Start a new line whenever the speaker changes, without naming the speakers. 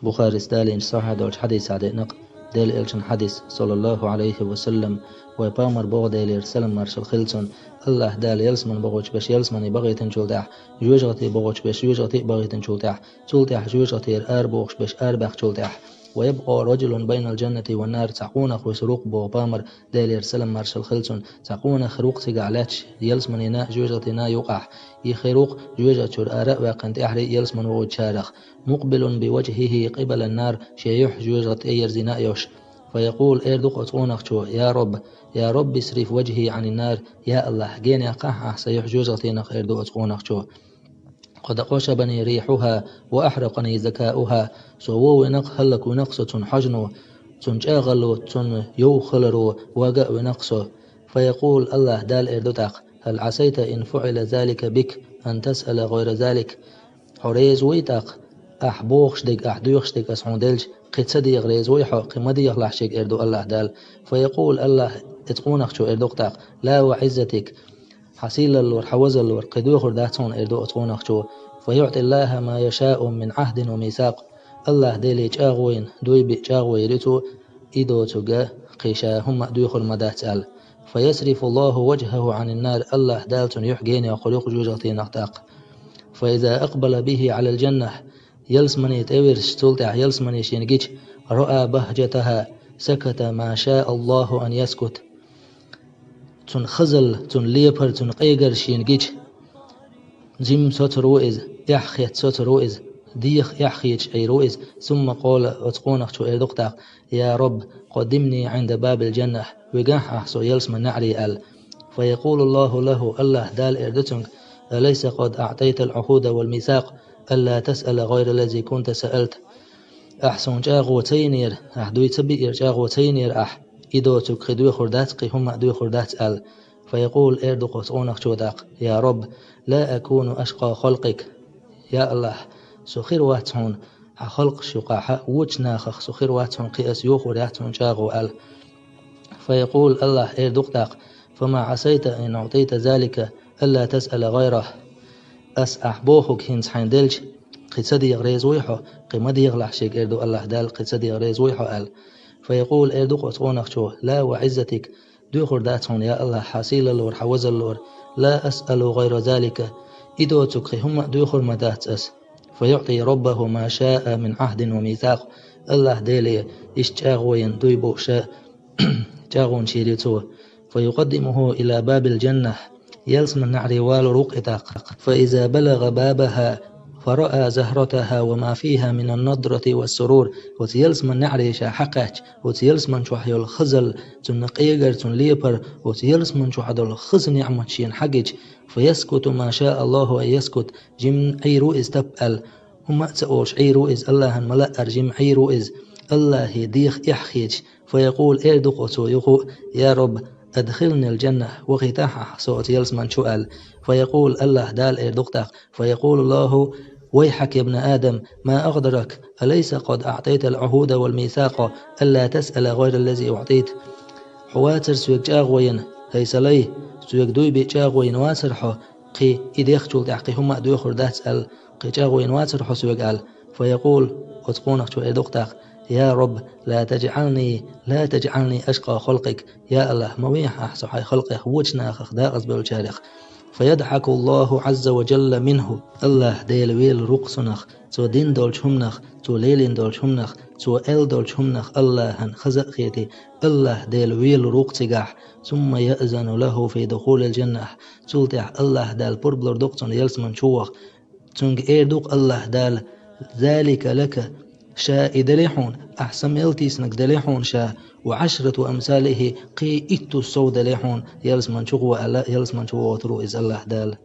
بخاري ستالين صحة دولش حديث عدي نق ديل إلشن حديث صلى الله عليه وسلم ويبامر بوغ ديل يرسلم مرشل خلصن الله دال يلسمن بغوش بش يلسمن بغيتن شلتاح جوجغتي بغوش بش جوجغتي بغيتن شلتاح جوجغتي ار بغوش بش ار بغ شلتاح ويبقى رجل بين الجنة والنار تعقون أخو سروق بو بامر ديل يرسلم مرشل خلصن تعقون خروق تقعلاتش يلسمن نا جوجغتي نا يقع يخروق جوجغ شر آراء وقنت أحري يلسمن وغد شارخ مقبل بوجهه قبل النار شيح جوجغت أير زناء يوش فيقول اردق أتقونخ يا رب اصرف وجهي عن النار يا الله جيني قح سيح جوجغتينخ اردق أتقونخ قد قشبني ريحها وأحرقني ذكاؤها سوو نق هلك نقصة حجنو تنشاغلو تن يوخلرو وقع ونقصه فيقول الله دال اردتق هل عسيت إن فعل ذلك بك أن تسأل غير ذلك حريز ويتق أحبوخش ديك أحدوخش ديك أسعون دلج قد صديق ريز ويحو قمدي يخلح شيك اردو الله دال فيقول الله اتقونخ شو اردوقتق لا وعزتك حسيل اللور حوز اللور قدوخر داتون اردو اتقونخ شو فيعطي الله ما يشاء من عهد وميثاق الله ديلي جاغوين دوي بي جاغوي ريتو إدو تجا قيشا هم دوخر مدات ال فيصرف الله وجهه عن النار الله دالتون يحجين وقلوق جوجتين نقتاق فإذا أقبل به على الجنة يلسمني تأويرش تلتع يلسمني شينجيش رأى بهجتها سكت ما شاء الله أن يسكت تن خزل تن ليبر تن قيقر شينجيش جيم صوت روئز يحخيت صوت روئز ديخ يحخيت أي روئز ثم قال أتقونك شو إردقتك يا رب قدمني عند باب الجنة وقاح أحسو يلسمن نعري ال فيقول الله له الله دال إردتنك أليس قد أعطيت العهود والميثاق ألا تسأل غير الذي كنت سألت أحسن جاغو تينير أحدوي تبئر جاغو تينير إدو تكخدوي خرداتقي هم أدوي خردات ال فيقول إردق تقونك شوداق يا رب لا أكون أشقى خلقك يا الله سخير واتهون خلق شقاحة وجناخخ سخير واتهون قياس يوخر ياتهون جاغو ال فيقول الله إردق فما عسيت إن أعطيت ذلك ألا تسأل غيره أس أحبوخك هنس حيندلج قصدي يغريز ويحو قمدي يغلح شيك إردو الله دال قصدي يغريز ويحو ال فيقول إردو أتقونك شو لا وعزتك دوخر داتون يا الله حسيل اللور حوز اللور لا أسأل غير ذلك إدو تكخي هم دوخر مدات أس فيعطي ربه ما شاء من عهد وميثاق الله ديلي إشتاغوين دويبو شاء جاغون شيريتو فيقدمه إلى باب الجنة يلسم النعر والرقتق فإذا بلغ بابها فرأى زهرتها وما فيها من النضرة والسرور وتيلسم النعر شاحقج وتيلسم شوحي الخزل تنقيقر تنليبر وتيلسم شوحد الخزن يعمتشين حقج فيسكت ما شاء الله أن يسكت جم أي رؤز تبأل هم أتسأوش أي رؤز الله ملأ جم أي رؤز الله يديخ يحخيج فيقول إردق يقول يا رب أدخلني الجنة وغتاح صوت يلسمن شؤال فيقول الله دال إردقتك فيقول الله ويحك يا ابن آدم ما أغدرك أليس قد أعطيت العهود والميثاق ألا تسأل غير الذي أعطيت حواتر سويك جاغوين هيس لي سويك دوي بي جاغوين واسرحو قي إديخ جول تعقي هم أدوي خردات سأل قي جاغوين واسرحو سويك قال فيقول أتقونك شو إردقتك يا رب لا تجعلني أشقى خلقك يا الله مويح أحسو حي خلقه وجنا خخداغز بالجارخ فيضحك الله عز وجل منه الله ديل ويل رقصنخ تو دين دولشمنخ تو ليلين دولشمنخ تو إل دولشمنخ الله هن خزق خيتي الله ديل ويل رقصقح ثم يأذن له في دخول الجنة تلتح الله دال بربلر دقصن يلسمن شوخ تنج دوق الله دال ذلك لك شاء دليحون أحسن يلتيسنك دليحون شاء وعشرة أمثاله قي إتو السو دليحون يلسمن شغوة ألا يلسمن شغوة ترو إز الله دال